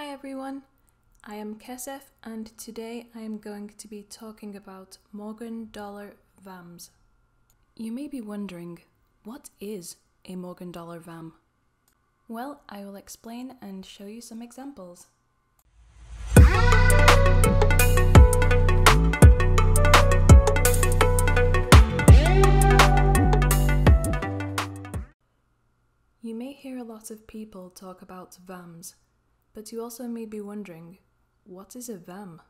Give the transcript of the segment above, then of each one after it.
Hi everyone, I am Kesef and today I am going to be talking about Morgan Dollar VAMs. You may be wondering, what is a Morgan Dollar VAM? Well, I will explain and show you some examples. You may hear a lot of people talk about VAMs, but you also may be wondering, what is a VAM?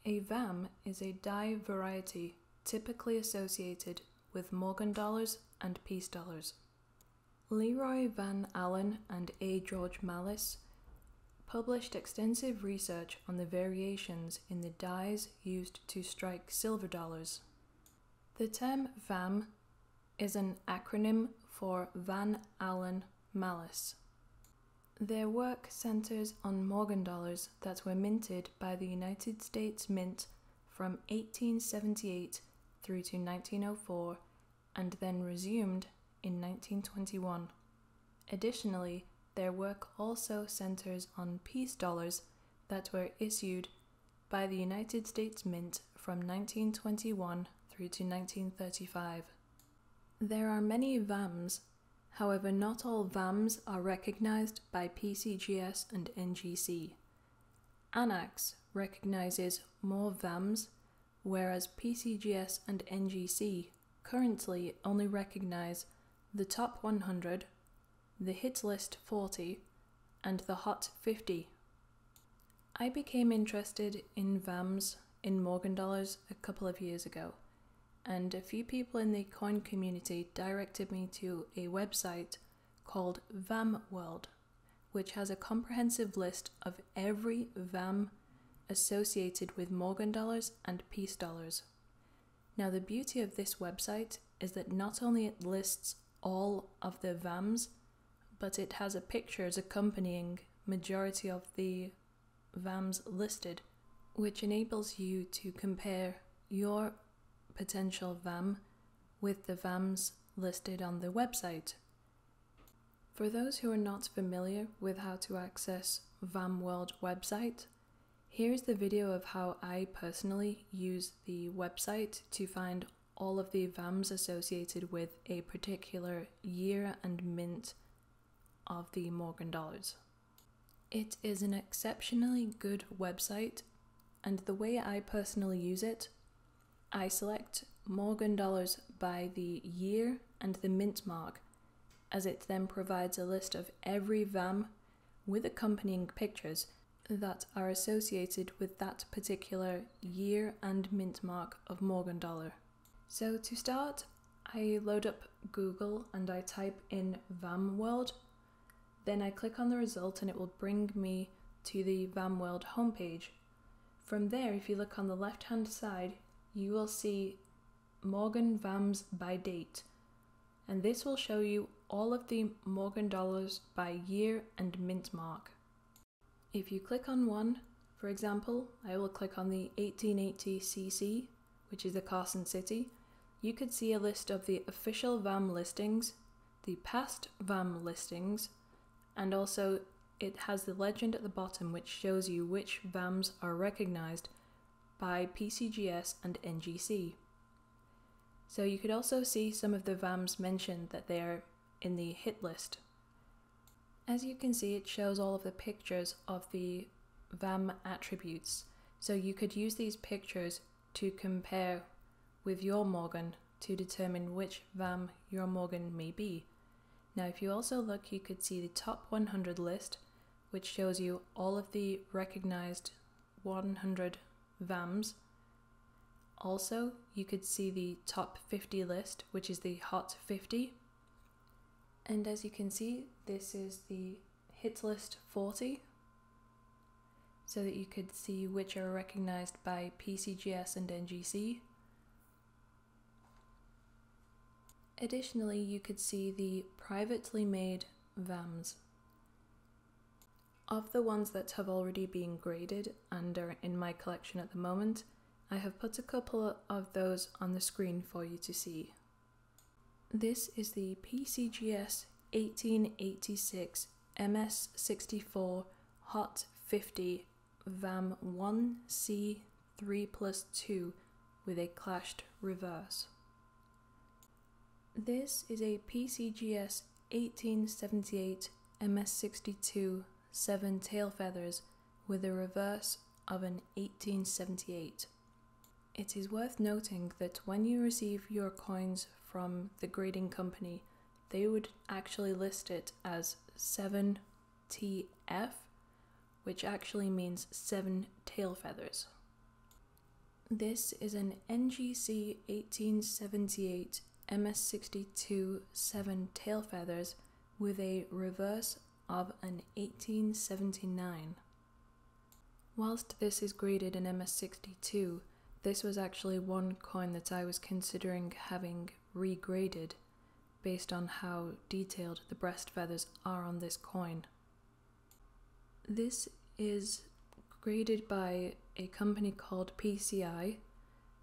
A VAM is a die variety typically associated with Morgan dollars and peace dollars. Leroy Van Allen and A. George Mallis published extensive research on the variations in the dies used to strike silver dollars. The term VAM is an acronym for Van Allen Mallis. Their work centers on Morgan dollars that were minted by the United States Mint from 1878 through to 1904 and then resumed in 1921. Additionally, their work also centers on peace dollars that were issued by the United States Mint from 1921 through to 1935. There are many VAMs. However, not all VAMs are recognized by PCGS and NGC. ANACS recognizes more VAMs, whereas PCGS and NGC currently only recognize the top 100, the hit list 40, and the hot 50. I became interested in VAMs in Morgan dollars a couple of years ago, and a few people in the coin community directed me to a website called VAM World, which has a comprehensive list of every VAM associated with Morgan dollars and peace dollars. Now, the beauty of this website is that not only it lists all of the VAMs, but it has a pictures accompanying majority of the VAMs listed, which enables you to compare your potential VAM with the VAMs listed on the website. For those who are not familiar with how to access VAM World website, here's the video of how I personally use the website to find all of the VAMs associated with a particular year and mint of the Morgan dollars. It is an exceptionally good website, and the way I personally use it, I select Morgan dollars by the year and the mint mark, as it then provides a list of every VAM with accompanying pictures that are associated with that particular year and mint mark of Morgan dollar. So to start, I load up Google and I type in VAM World. Then I click on the result and it will bring me to the VAM World homepage. From there, if you look on the left hand side, you will see Morgan VAMs by date, and this will show you all of the Morgan dollars by year and mint mark. If you click on one, for example, I will click on the 1880 CC, which is the Carson City, you could see a list of the official VAM listings, the past VAM listings, and also it has the legend at the bottom which shows you which VAMs are recognized by PCGS and NGC. So you could also see some of the VAMs mentioned that they are in the hit list. As you can see, it shows all of the pictures of the VAM attributes. So you could use these pictures to compare with your Morgan to determine which VAM your Morgan may be. Now, if you also look, you could see the top 100 list, which shows you all of the recognized 100 VAMs. Also, you could see the top 50 list, which is the hot 50. And as you can see, this is the hit list 40, so that you could see which are recognized by PCGS and NGC. Additionally, you could see the privately made VAMs. Of the ones that have already been graded and are in my collection at the moment, I have put a couple of those on the screen for you to see. This is the PCGS 1886 MS64 Hot 50 VAM 1C3+2 with a clashed reverse. This is a PCGS 1878 MS62 7 tail feathers with a reverse of an 1878. It is worth noting that when you receive your coins from the grading company, they would actually list it as 7TF, which actually means 7 tail feathers. This is an NGC 1878 MS62 7 tail feathers with a reverse of an 1879. Whilst this is graded in MS62, this was actually one coin that I was considering having regraded based on how detailed the breast feathers are on this coin. This is graded by a company called PCI,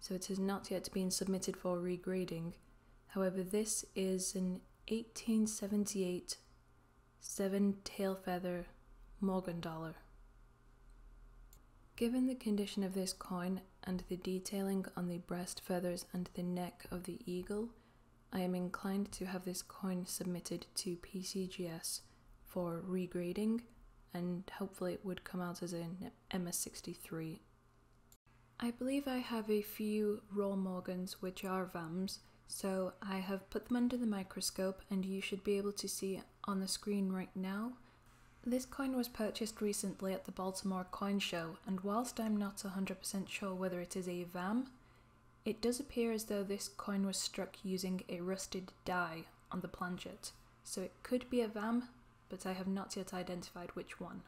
so it has not yet been submitted for regrading. However, this is an 1878 7 tail feather Morgan dollar. Given the condition of this coin and the detailing on the breast feathers and the neck of the eagle, I am inclined to have this coin submitted to PCGS for regrading, and hopefully it would come out as an MS63. I believe I have a few raw Morgans which are VAMs, so I have put them under the microscope and you should be able to see on the screen right now. This coin was purchased recently at the Baltimore Coin Show, and whilst I'm not 100% sure whether it is a VAM, it does appear as though this coin was struck using a rusted die on the planchet, so it could be a VAM, but I have not yet identified which one.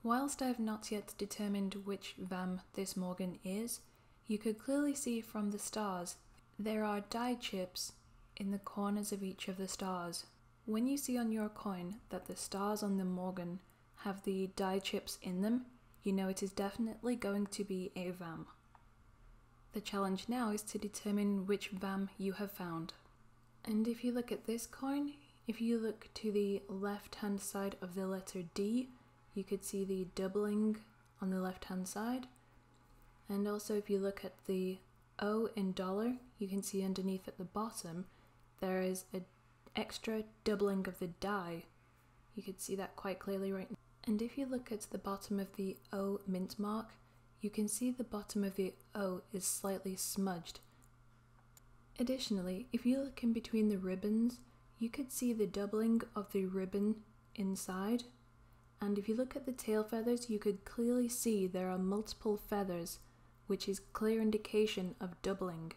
Whilst I have not yet determined which VAM this Morgan is, you could clearly see from the stars there are die chips in the corners of each of the stars. When you see on your coin that the stars on the Morgan have the die chips in them, you know it is definitely going to be a VAM. The challenge now is to determine which VAM you have found. And if you look at this coin, if you look to the left hand side of the letter D, you could see the doubling on the left hand side. And also if you look at the O in dollar, you can see underneath at the bottom there is an extra doubling of the die. You could see that quite clearly right now. And if you look at the bottom of the O mint mark, you can see the bottom of the O is slightly smudged. Additionally, if you look in between the ribbons, you could see the doubling of the ribbon inside. And if you look at the tail feathers, you could clearly see there are multiple feathers, which is clear indication of doubling.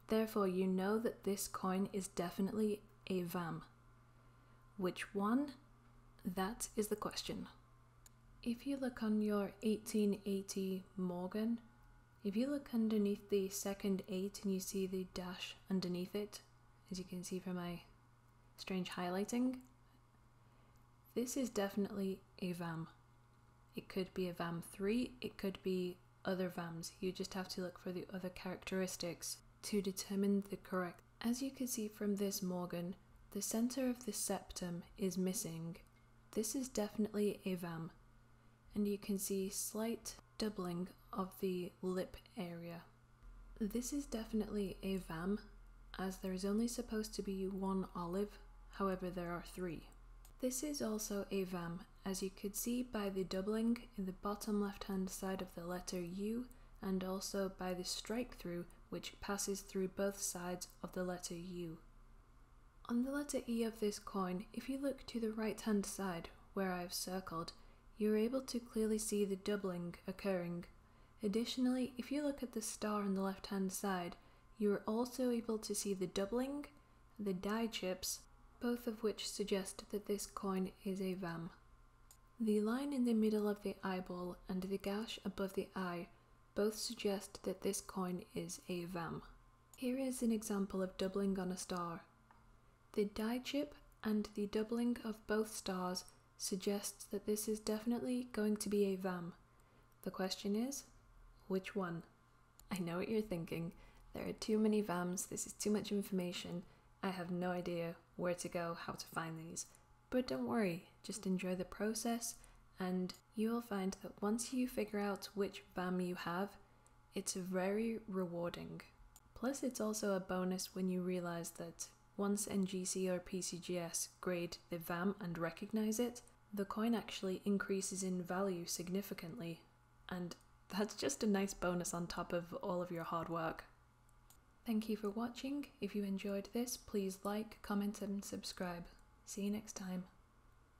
Therefore, you know that this coin is definitely a VAM. Which one? That is the question. If you look on your 1880 Morgan, if you look underneath the second 8 and you see the dash underneath it, as you can see from my strange highlighting, this is definitely a VAM. It could be a VAM 3, it could be other VAMs. You just have to look for the other characteristics to determine the correct. As you can see from this Morgan, the center of the septum is missing. This is definitely a VAM, and you can see slight doubling of the lip area. This is definitely a VAM, as there is only supposed to be one olive, however there are 3. This is also a VAM, as you could see by the doubling in the bottom left hand side of the letter U, and also by the strike through which passes through both sides of the letter U. On the letter E of this coin, if you look to the right hand side where I have circled, you are able to clearly see the doubling occurring. Additionally, if you look at the star on the left hand side, you are also able to see the doubling, the die chips, both of which suggest that this coin is a VAM. The line in the middle of the eyeball and the gash above the eye both suggest that this coin is a VAM. Here is an example of doubling on a star. The die chip and the doubling of both stars suggests that this is definitely going to be a VAM. The question is, which one? I know what you're thinking. There are too many VAMs, this is too much information. I have no idea where to go, how to find these. But don't worry, just enjoy the process and you will find that once you figure out which VAM you have, it's very rewarding. Plus, it's also a bonus when you realize that once NGC or PCGS grade the VAM and recognize it, the coin actually increases in value significantly, and that's just a nice bonus on top of all of your hard work. Thank you for watching. If you enjoyed this, please like, comment and subscribe. See you next time.